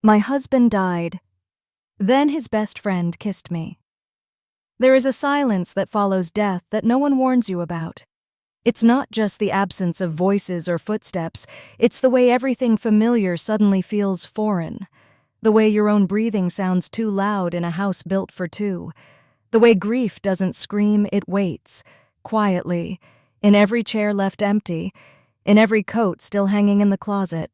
My husband died. Then his best friend kissed me. There is a silence that follows death that no one warns you about. It's not just the absence of voices or footsteps, it's the way everything familiar suddenly feels foreign. The way your own breathing sounds too loud in a house built for two. The way grief doesn't scream, it waits, quietly, in every chair left empty, in every coat still hanging in the closet.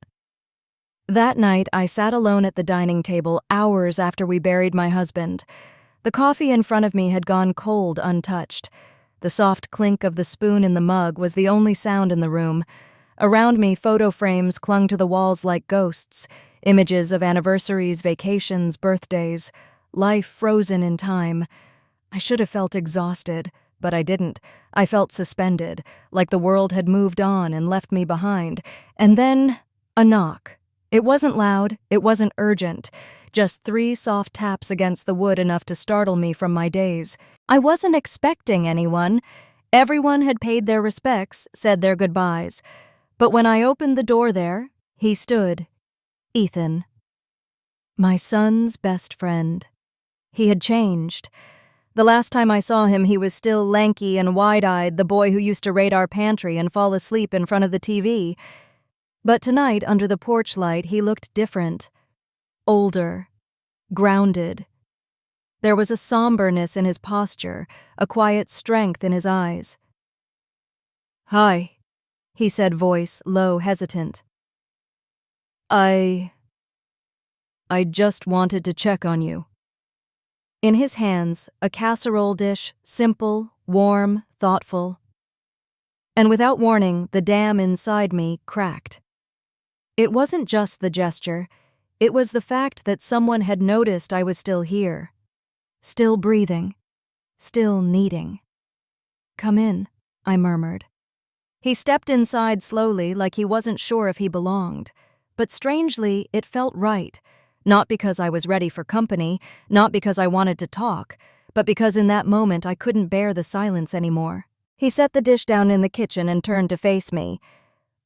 That night, I sat alone at the dining table hours after we buried my husband. The coffee in front of me had gone cold untouched. The soft clink of the spoon in the mug was the only sound in the room. Around me, photo frames clung to the walls like ghosts, images of anniversaries, vacations, birthdays, life frozen in time. I should have felt exhausted, but I didn't. I felt suspended, like the world had moved on and left me behind. And then, a knock. It wasn't loud, it wasn't urgent, just 3 soft taps against the wood enough to startle me from my daze. I wasn't expecting anyone. Everyone had paid their respects, said their goodbyes. But when I opened the door there, he stood. Ethan. My son's best friend. He had changed. The last time I saw him, he was still lanky and wide-eyed, the boy who used to raid our pantry and fall asleep in front of the TV. But tonight, under the porch light, he looked different. Older. Grounded. There was a somberness in his posture, a quiet strength in his eyes. "Hi," he said, voice low, hesitant. I just wanted to check on you." In his hands, a casserole dish, simple, warm, thoughtful. And without warning, the dam inside me cracked. It wasn't just the gesture, it was the fact that someone had noticed I was still here. Still breathing. Still needing. "Come in," I murmured. He stepped inside slowly, like he wasn't sure if he belonged. But strangely, it felt right. Not because I was ready for company, not because I wanted to talk, but because in that moment I couldn't bear the silence anymore. He set the dish down in the kitchen and turned to face me.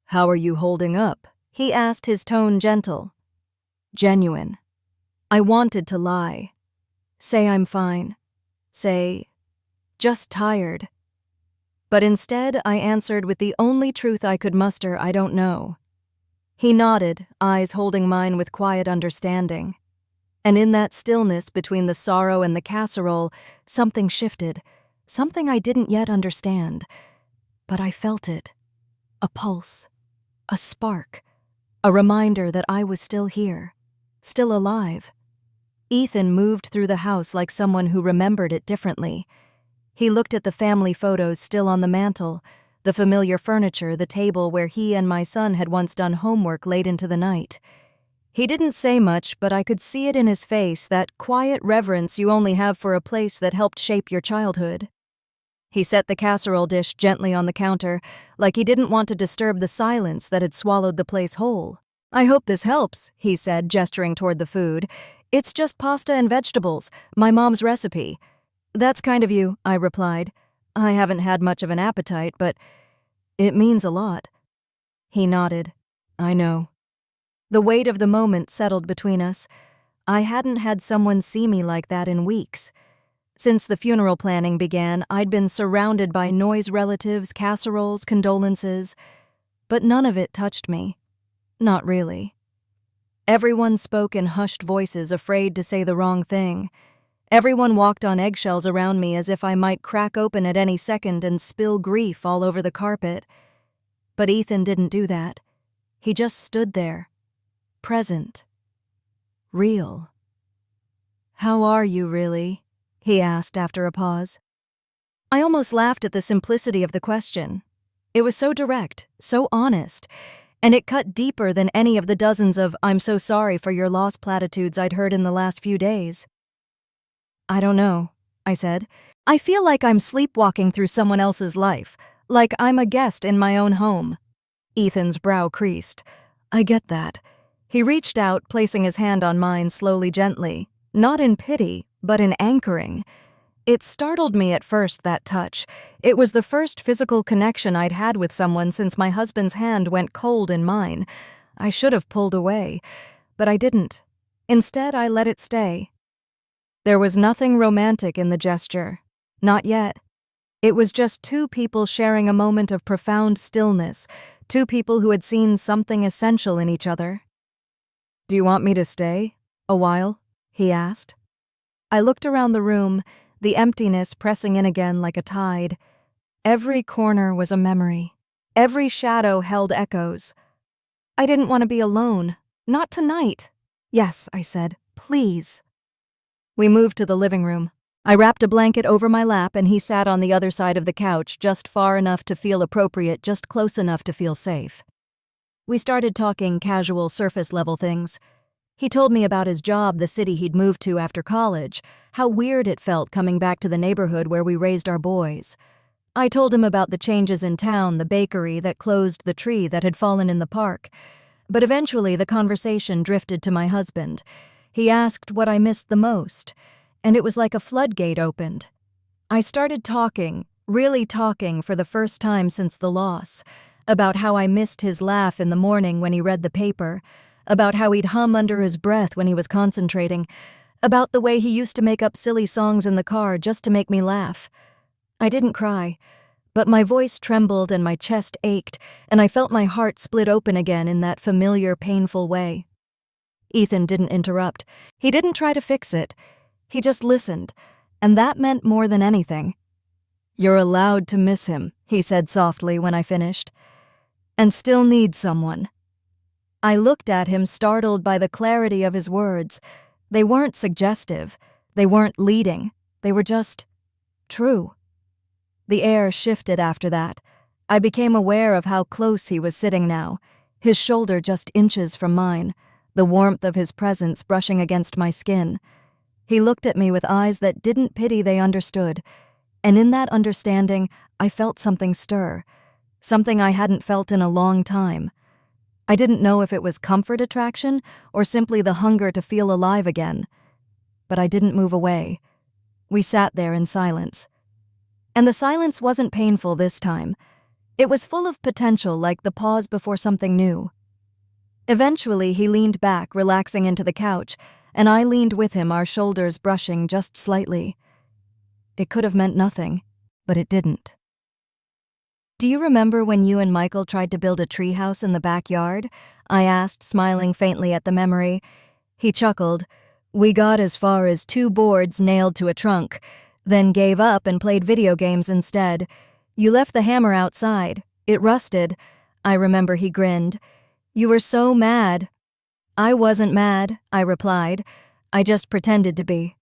"How are you holding up?" he asked, his tone gentle. Genuine. I wanted to lie. Say I'm fine. Say, just tired. But instead, I answered with the only truth I could muster: I don't know. He nodded, eyes holding mine with quiet understanding. And in that stillness between the sorrow and the casserole, something shifted, something I didn't yet understand. But I felt it. A pulse. A spark. A reminder that I was still here. Still alive. Ethan moved through the house like someone who remembered it differently. He looked at the family photos still on the mantel, the familiar furniture, the table where he and my son had once done homework late into the night. He didn't say much, but I could see it in his face, that quiet reverence you only have for a place that helped shape your childhood. He set the casserole dish gently on the counter, like he didn't want to disturb the silence that had swallowed the place whole. "I hope this helps," he said, gesturing toward the food. "It's just pasta and vegetables, my mom's recipe." "That's kind of you," I replied. "I haven't had much of an appetite, but it means a lot." He nodded. "I know." The weight of the moment settled between us. I hadn't had someone see me like that in weeks. Since the funeral planning began, I'd been surrounded by noise, relatives, casseroles, condolences, but none of it touched me. Not really. Everyone spoke in hushed voices, afraid to say the wrong thing. Everyone walked on eggshells around me as if I might crack open at any second and spill grief all over the carpet. But Ethan didn't do that. He just stood there. Present. Real. "How are you, really?" he asked after a pause. I almost laughed at the simplicity of the question. It was so direct, so honest, and it cut deeper than any of the dozens of "I'm so sorry for your loss" platitudes I'd heard in the last few days. "I don't know," I said. "I feel like I'm sleepwalking through someone else's life, like I'm a guest in my own home." Ethan's brow creased. "I get that." He reached out, placing his hand on mine slowly, gently, not in pity, but in anchoring. It startled me at first, that touch. It was the first physical connection I'd had with someone since my husband's hand went cold in mine. I should have pulled away, but I didn't. Instead, I let it stay. There was nothing romantic in the gesture. Not yet. It was just two people sharing a moment of profound stillness, two people who had seen something essential in each other. "Do you want me to stay? A while?" he asked. I looked around the room, the emptiness pressing in again like a tide. Every corner was a memory. Every shadow held echoes. I didn't want to be alone. Not tonight. "Yes," I said. "Please." We moved to the living room. I wrapped a blanket over my lap and he sat on the other side of the couch, just far enough to feel appropriate, just close enough to feel safe. We started talking casual surface-level things. He told me about his job, the city he'd moved to after college, how weird it felt coming back to the neighborhood where we raised our boys. I told him about the changes in town, the bakery that closed, the tree that had fallen in the park. But eventually the conversation drifted to my husband. He asked what I missed the most, and it was like a floodgate opened. I started talking, really talking for the first time since the loss, about how I missed his laugh in the morning when he read the paper, about how he'd hum under his breath when he was concentrating, about the way he used to make up silly songs in the car just to make me laugh. I didn't cry, but my voice trembled and my chest ached, and I felt my heart split open again in that familiar, painful way. Ethan didn't interrupt. He didn't try to fix it. He just listened, and that meant more than anything. "You're allowed to miss him," he said softly when I finished, "and still need someone." I looked at him, startled by the clarity of his words. They weren't suggestive. They weren't leading. They were just true. The air shifted after that. I became aware of how close he was sitting now, his shoulder just inches from mine, the warmth of his presence brushing against my skin. He looked at me with eyes that didn't pity, they understood. And in that understanding, I felt something stir, something I hadn't felt in a long time. I didn't know if it was comfort attraction or simply the hunger to feel alive again. But I didn't move away. We sat there in silence. And the silence wasn't painful this time. It was full of potential, like the pause before something new. Eventually, he leaned back, relaxing into the couch, and I leaned with him, our shoulders brushing just slightly. It could have meant nothing, but it didn't. "Do you remember when you and Michael tried to build a treehouse in the backyard?" I asked, smiling faintly at the memory. He chuckled. "We got as far as 2 boards nailed to a trunk, then gave up and played video games instead. You left the hammer outside. It rusted." I remember he grinned. "You were so mad." "I wasn't mad," I replied. "I just pretended to be."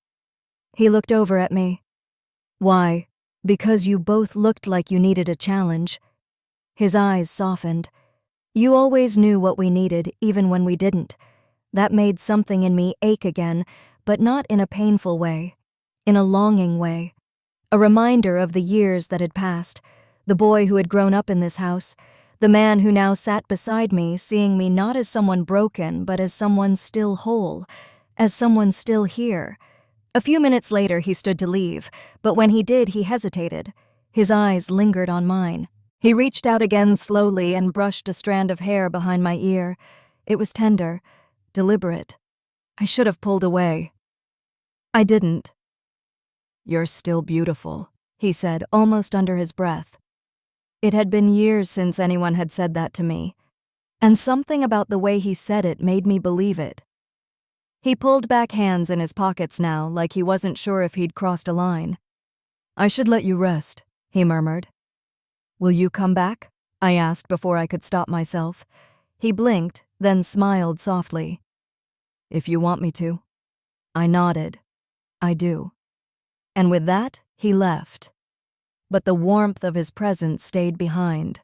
He looked over at me. "Why?" "Because you both looked like you needed a challenge." His eyes softened. "You always knew what we needed, even when we didn't." That made something in me ache again, but not in a painful way. In a longing way. A reminder of the years that had passed, the boy who had grown up in this house, the man who now sat beside me, seeing me not as someone broken, but as someone still whole, as someone still here. A few minutes later, he stood to leave, but when he did, he hesitated. His eyes lingered on mine. He reached out again slowly and brushed a strand of hair behind my ear. It was tender, deliberate. I should have pulled away. I didn't. "You're still beautiful," he said, almost under his breath. It had been years since anyone had said that to me, and something about the way he said it made me believe it. He pulled back, hands in his pockets now, like he wasn't sure if he'd crossed a line. "I should let you rest," he murmured. "Will you come back?" I asked before I could stop myself. He blinked, then smiled softly. "If you want me to." I nodded. "I do." And with that, he left. But the warmth of his presence stayed behind.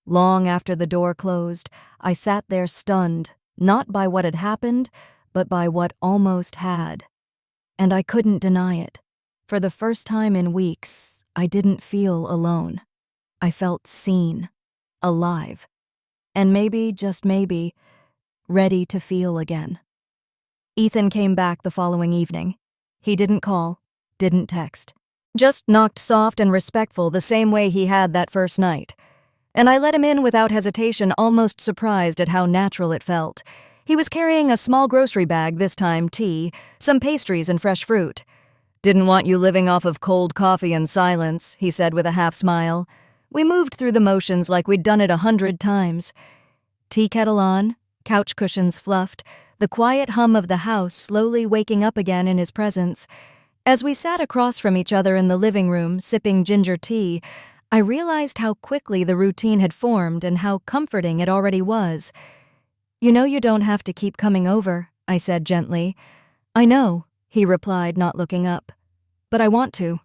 Long after the door closed, I sat there stunned, not by what had happened, but by what almost had. And I couldn't deny it. For the first time in weeks, I didn't feel alone. I felt seen, alive, and maybe, just maybe, ready to feel again. Ethan came back the following evening. He didn't call, didn't text. Just knocked soft and respectful the same way he had that first night. And I let him in without hesitation, almost surprised at how natural it felt. He was carrying a small grocery bag, this time tea, some pastries and fresh fruit. "Didn't want you living off of cold coffee and silence," he said with a half smile. We moved through the motions like we'd done it 100 times. Tea kettle on, couch cushions fluffed, the quiet hum of the house slowly waking up again in his presence. As we sat across from each other in the living room, sipping ginger tea, I realized how quickly the routine had formed and how comforting it already was. "You know you don't have to keep coming over," I said gently. "I know," he replied, not looking up. "But I want to."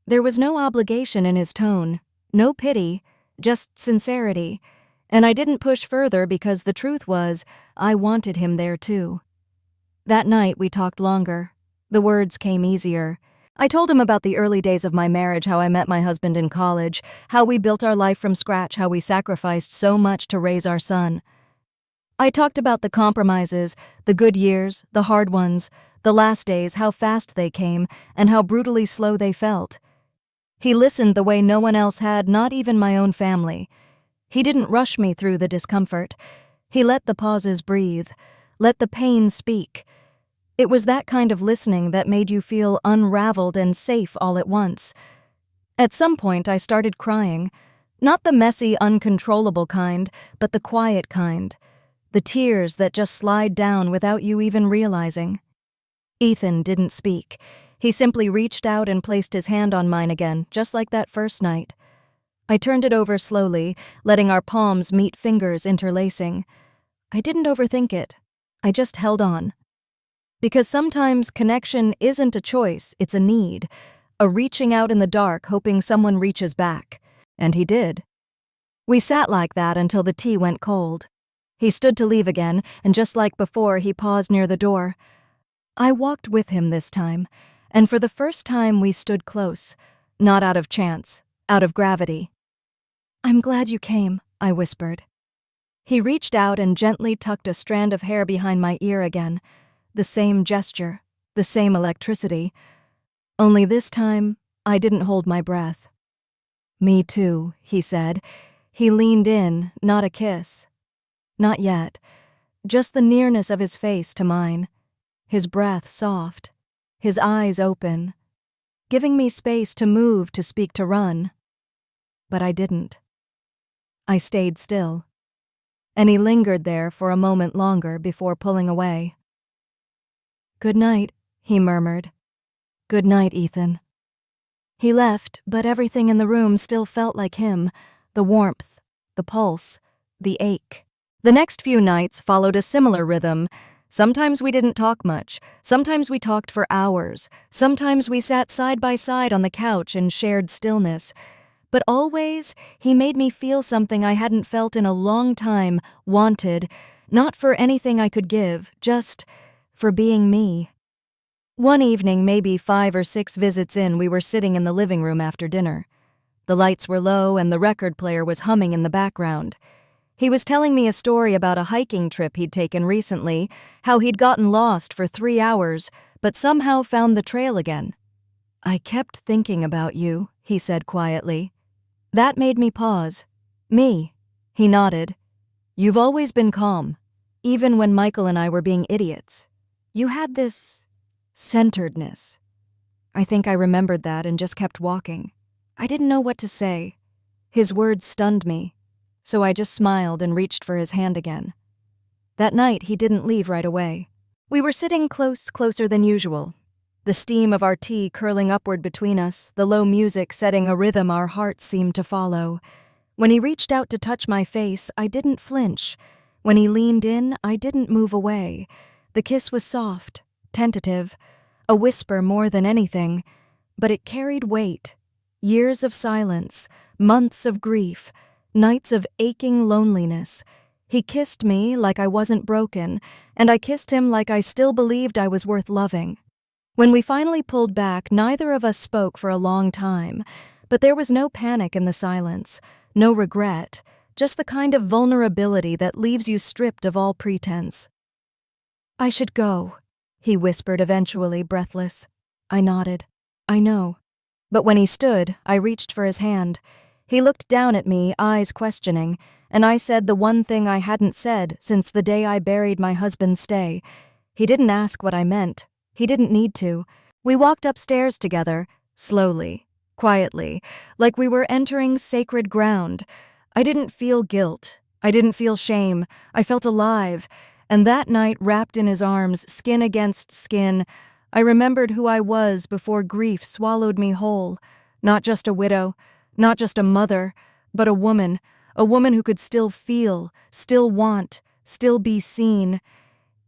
There was no obligation in his tone, no pity, just sincerity, and I didn't push further because the truth was, I wanted him there too. That night we talked longer. The words came easier. I told him about the early days of my marriage, how I met my husband in college, how we built our life from scratch, how we sacrificed so much to raise our son. I talked about the compromises, the good years, the hard ones, the last days, how fast they came, and how brutally slow they felt. He listened the way no one else had, not even my own family. He didn't rush me through the discomfort. He let the pauses breathe, let the pain speak. It was that kind of listening that made you feel unraveled and safe all at once. At some point, I started crying. Not the messy, uncontrollable kind, but the quiet kind. The tears that just slide down without you even realizing. Ethan didn't speak. He simply reached out and placed his hand on mine again, just like that first night. I turned it over slowly, letting our palms meet, fingers interlacing. I didn't overthink it. I just held on. Because sometimes connection isn't a choice, it's a need. A reaching out in the dark, hoping someone reaches back. And he did. We sat like that until the tea went cold. He stood to leave again, and just like before, he paused near the door. I walked with him this time, and for the first time we stood close. Not out of chance, out of gravity. "I'm glad you came," I whispered. He reached out and gently tucked a strand of hair behind my ear again. The same gesture, the same electricity. Only this time, I didn't hold my breath. "Me too," he said. He leaned in, not a kiss. Not yet. Just the nearness of his face to mine. His breath soft. His eyes open. Giving me space to move, to speak, to run. But I didn't. I stayed still. And he lingered there for a moment longer before pulling away. "Good night," he murmured. "Good night, Ethan." He left, but everything in the room still felt like him. The warmth, the pulse, the ache. The next few nights followed a similar rhythm. Sometimes we didn't talk much. Sometimes we talked for hours. Sometimes we sat side by side on the couch and shared stillness. But always, he made me feel something I hadn't felt in a long time, wanted, not for anything I could give, just for being me. One evening, maybe 5 or 6 visits in, we were sitting in the living room after dinner. The lights were low and the record player was humming in the background. He was telling me a story about a hiking trip he'd taken recently, how he'd gotten lost for 3 hours, but somehow found the trail again. "I kept thinking about you," he said quietly. That made me pause. "Me?" He nodded. "You've always been calm, even when Michael and I were being idiots. You had this centeredness." I think I remembered that and just kept walking. I didn't know what to say. His words stunned me, so I just smiled and reached for his hand again. That night, he didn't leave right away. We were sitting closer than usual. The steam of our tea curling upward between us, the low music setting a rhythm our hearts seemed to follow. When he reached out to touch my face, I didn't flinch. When he leaned in, I didn't move away. The kiss was soft, tentative, a whisper more than anything, but it carried weight. Years of silence, months of grief, nights of aching loneliness. He kissed me like I wasn't broken, and I kissed him like I still believed I was worth loving. When we finally pulled back, neither of us spoke for a long time, but there was no panic in the silence, no regret, just the kind of vulnerability that leaves you stripped of all pretense. "I should go," he whispered eventually, breathless. I nodded. "I know." But when he stood, I reached for his hand. He looked down at me, eyes questioning, and I said the one thing I hadn't said since the day I buried my husband's stay. He didn't ask what I meant. He didn't need to. We walked upstairs together, slowly, quietly, like we were entering sacred ground. I didn't feel guilt. I didn't feel shame. I felt alive. And that night, wrapped in his arms, skin against skin, I remembered who I was before grief swallowed me whole. Not just a widow, not just a mother, but a woman who could still feel, still want, still be seen.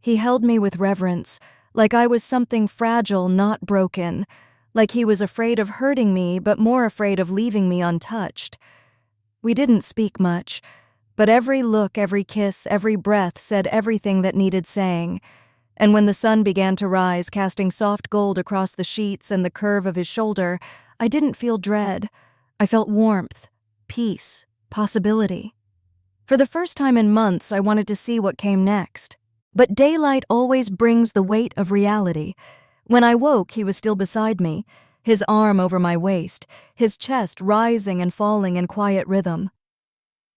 He held me with reverence, like I was something fragile, not broken, like he was afraid of hurting me, but more afraid of leaving me untouched. We didn't speak much, but every look, every kiss, every breath said everything that needed saying. And when the sun began to rise, casting soft gold across the sheets and the curve of his shoulder, I didn't feel dread. I felt warmth, peace, possibility. For the first time in months, I wanted to see what came next. But daylight always brings the weight of reality. When I woke, he was still beside me, his arm over my waist, his chest rising and falling in quiet rhythm.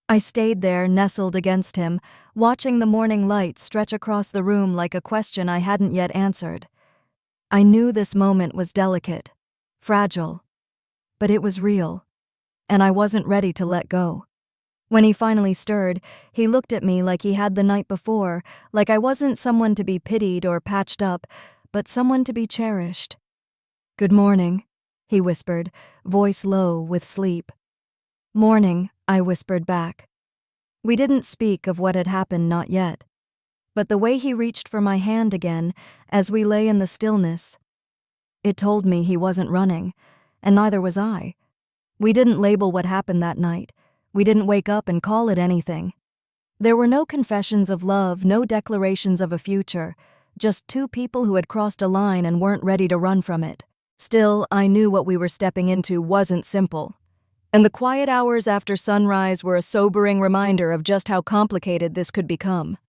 I stayed there, nestled against him, watching the morning light stretch across the room like a question I hadn't yet answered. I knew this moment was delicate, fragile, but it was real, and I wasn't ready to let go. When he finally stirred, he looked at me like he had the night before, like I wasn't someone to be pitied or patched up, but someone to be cherished. "Good morning," he whispered, voice low with sleep. "Morning," I whispered back. We didn't speak of what had happened, not yet. But the way he reached for my hand again, as we lay in the stillness, it told me he wasn't running, and neither was I. We didn't label what happened that night. We didn't wake up and call it anything. There were no confessions of love, no declarations of a future, just two people who had crossed a line and weren't ready to run from it. Still, I knew what we were stepping into wasn't simple. And the quiet hours after sunrise were a sobering reminder of just how complicated this could become.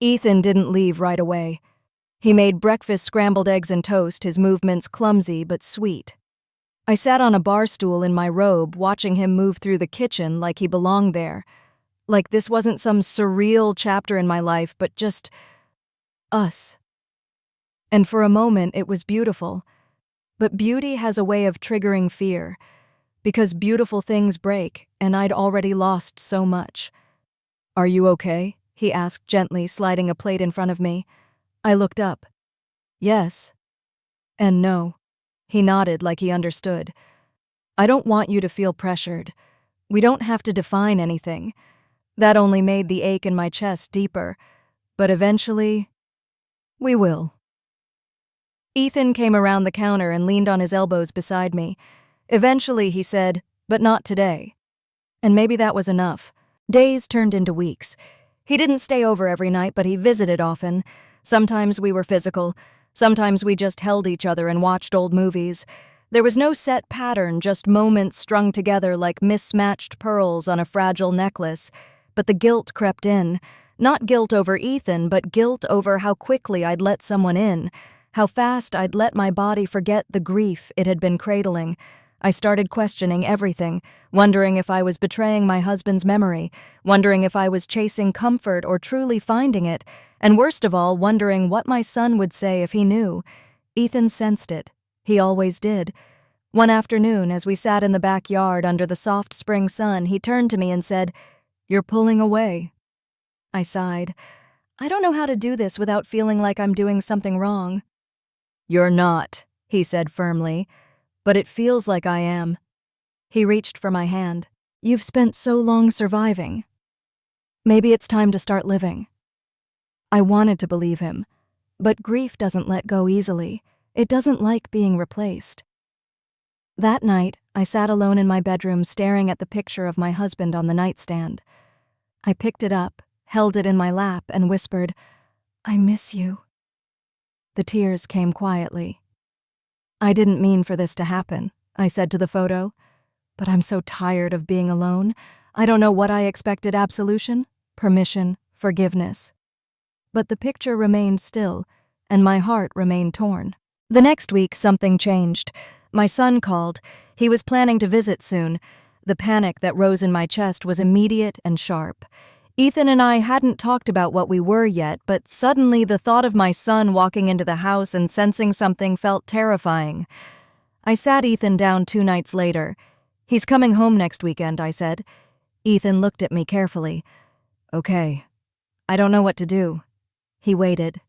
Ethan didn't leave right away. He made breakfast scrambled eggs and toast, his movements clumsy but sweet. I sat on a bar stool in my robe, watching him move through the kitchen like he belonged there. Like this wasn't some surreal chapter in my life, but just us. And for a moment, it was beautiful. But beauty has a way of triggering fear. Because beautiful things break, and I'd already lost so much. "Are you okay?" he asked gently, sliding a plate in front of me. I looked up. "Yes." And "no." He nodded like he understood. "I don't want you to feel pressured. We don't have to define anything." That only made the ache in my chest deeper. But eventually, we will. Ethan came around the counter and leaned on his elbows beside me. Eventually, he said, "But not today." And maybe that was enough. Days turned into weeks. He didn't stay over every night, but he visited often. Sometimes we were physical. Sometimes we just held each other and watched old movies. There was no set pattern, just moments strung together like mismatched pearls on a fragile necklace. But the guilt crept in. Not guilt over Ethan, but guilt over how quickly I'd let someone in. How fast I'd let my body forget the grief it had been cradling. I started questioning everything, wondering if I was betraying my husband's memory, wondering if I was chasing comfort or truly finding it, and worst of all, wondering what my son would say if he knew. Ethan sensed it. He always did. One afternoon, as we sat in the backyard under the soft spring sun, he turned to me and said, "You're pulling away." I sighed. I don't know how to do this without feeling like I'm doing something wrong. "You're not," he said firmly. "But it feels like I am." He reached for my hand. "You've spent so long surviving. Maybe it's time to start living." I wanted to believe him, but grief doesn't let go easily. It doesn't like being replaced. That night, I sat alone in my bedroom staring at the picture of my husband on the nightstand. I picked it up, held it in my lap, and whispered, "I miss you." The tears came quietly. "I didn't mean for this to happen," I said to the photo. "But I'm so tired of being alone. I don't know what I expected: absolution, permission, forgiveness." But the picture remained still, and my heart remained torn. The next week, something changed. My son called. He was planning to visit soon. The panic that rose in my chest was immediate and sharp. Ethan and I hadn't talked about what we were yet, but suddenly the thought of my son walking into the house and sensing something felt terrifying. I sat Ethan down 2 nights later. "He's coming home next weekend," I said. Ethan looked at me carefully. "Okay. I don't know what to do." He waited.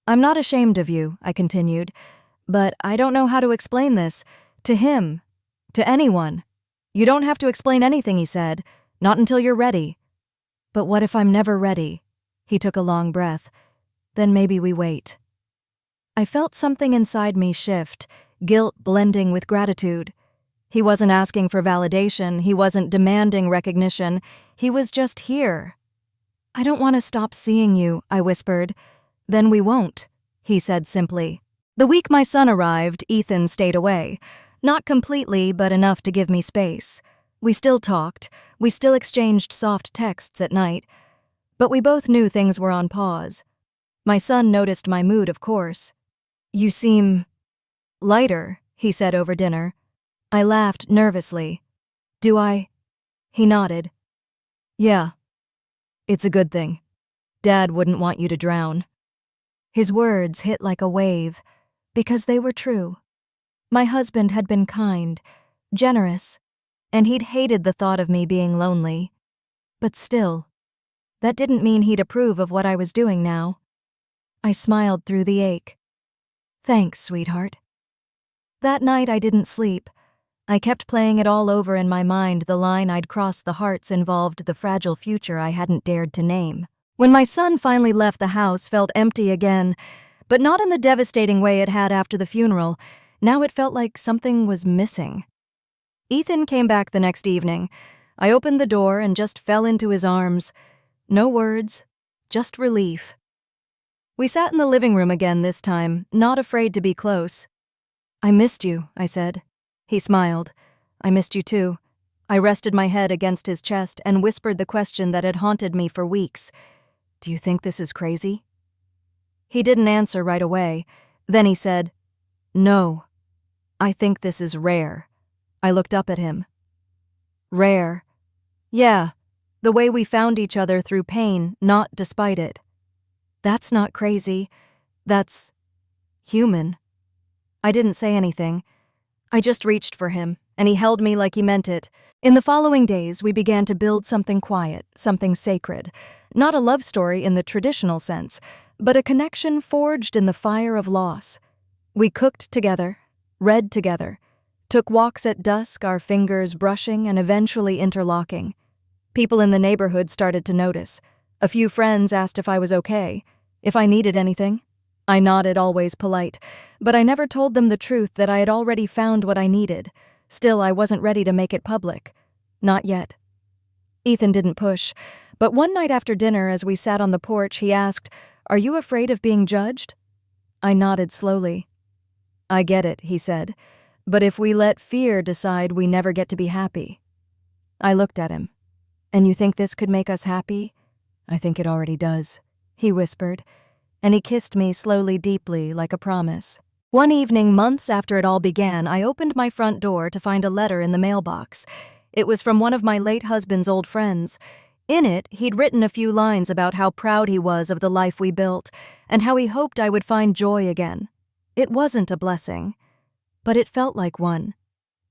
"I'm not ashamed of you," I continued, "but I don't know how to explain this. To him. To anyone. You don't have to explain anything," he said. "Not until you're ready." "But what if I'm never ready?" He took a long breath. "Then maybe we wait." I felt something inside me shift, guilt blending with gratitude. He wasn't asking for validation, he wasn't demanding recognition, he was just here. "I don't want to stop seeing you," I whispered. "Then we won't," he said simply. The week my son arrived, Ethan stayed away. Not completely, but enough to give me space. We still talked, we still exchanged soft texts at night, but we both knew things were on pause. My son noticed my mood, of course. "You seem lighter," he said over dinner. I laughed nervously. "Do I?" He nodded. "Yeah. It's a good thing. Dad wouldn't want you to drown." His words hit like a wave, because they were true. My husband had been kind, generous, and he'd hated the thought of me being lonely. But still, that didn't mean he'd approve of what I was doing now. I smiled through the ache. "Thanks, sweetheart." That night I didn't sleep. I kept playing it all over in my mind. The line I'd crossed the hearts involved the fragile future I hadn't dared to name. When my son finally left, the house felt empty again, but not in the devastating way it had after the funeral. Now it felt like something was missing. Ethan came back the next evening. I opened the door and just fell into his arms. No words, just relief. We sat in the living room again this time, not afraid to be close. "I missed you," I said. He smiled. "I missed you too." I rested my head against his chest and whispered the question that had haunted me for weeks. "Do you think this is crazy?" He didn't answer right away. Then he said, "No. I think this is rare." I looked up at him. "Rare?" "Yeah. The way we found each other through pain, not despite it." "That's not crazy. That's human." I didn't say anything. I just reached for him, and he held me like he meant it. In the following days, we began to build something quiet, something sacred. Not a love story in the traditional sense, but a connection forged in the fire of loss. We cooked together, read together, took walks at dusk, our fingers brushing and eventually interlocking. People in the neighborhood started to notice. A few friends asked if I was okay, if I needed anything. I nodded, always polite, but I never told them the truth that I had already found what I needed. Still, I wasn't ready to make it public. Not yet. Ethan didn't push, but one night after dinner, as we sat on the porch, he asked, "Are you afraid of being judged?" I nodded slowly. "I get it," he said, "but if we let fear decide, we never get to be happy." I looked at him. "And you think this could make us happy?" "I think it already does," he whispered, and he kissed me slowly, deeply, like a promise. One evening, months after it all began, I opened my front door to find a letter in the mailbox. It was from one of my late husband's old friends. In it, he'd written a few lines about how proud he was of the life we built, and how he hoped I would find joy again. It wasn't a blessing, but it felt like one,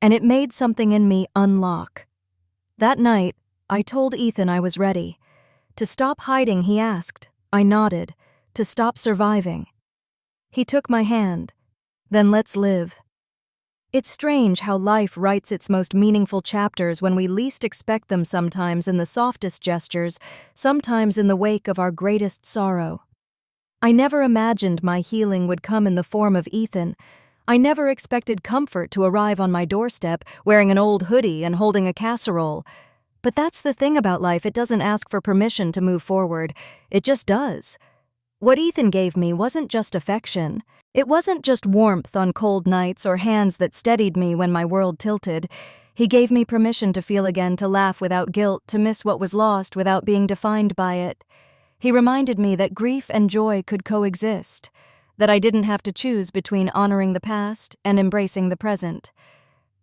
and it made something in me unlock. That night, I told Ethan I was ready. To stop hiding, he asked. I nodded. To stop surviving. He took my hand. Then let's live. It's strange how life writes its most meaningful chapters when we least expect them, sometimes in the softest gestures, sometimes in the wake of our greatest sorrow. I never imagined my healing would come in the form of Ethan. I never expected comfort to arrive on my doorstep, wearing an old hoodie and holding a casserole. But that's the thing about life, it doesn't ask for permission to move forward. It just does. What Ethan gave me wasn't just affection. It wasn't just warmth on cold nights or hands that steadied me when my world tilted. He gave me permission to feel again, to laugh without guilt, to miss what was lost without being defined by it. He reminded me that grief and joy could coexist, that I didn't have to choose between honoring the past and embracing the present.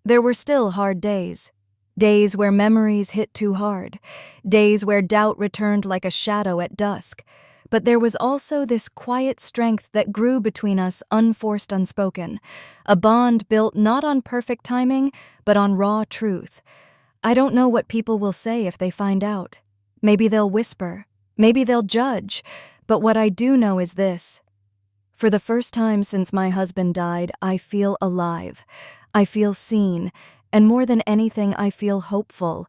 There were still hard days. Days where memories hit too hard. Days where doubt returned like a shadow at dusk. But there was also this quiet strength that grew between us, unforced, unspoken. A bond built not on perfect timing, but on raw truth. I don't know what people will say if they find out. Maybe they'll whisper. Maybe they'll judge. But what I do know is this. For the first time since my husband died, I feel alive. I feel seen. And more than anything, I feel hopeful.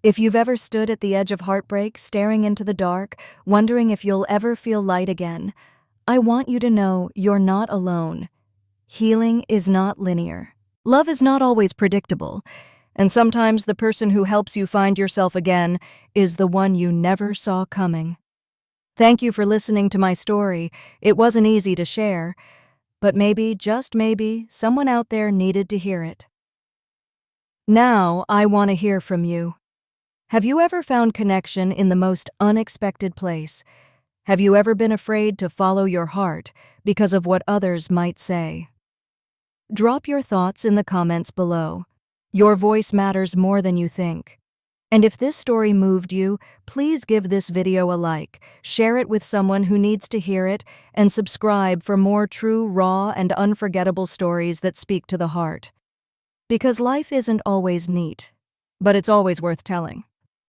If you've ever stood at the edge of heartbreak, staring into the dark, wondering if you'll ever feel light again, I want you to know you're not alone. Healing is not linear. Love is not always predictable. And sometimes the person who helps you find yourself again is the one you never saw coming. Thank you for listening to my story. It wasn't easy to share, but maybe, just maybe, someone out there needed to hear it. Now, I want to hear from you. Have you ever found connection in the most unexpected place? Have you ever been afraid to follow your heart because of what others might say? Drop your thoughts in the comments below. Your voice matters more than you think. And if this story moved you, please give this video a like, share it with someone who needs to hear it, and subscribe for more true, raw, and unforgettable stories that speak to the heart. Because life isn't always neat, but it's always worth telling.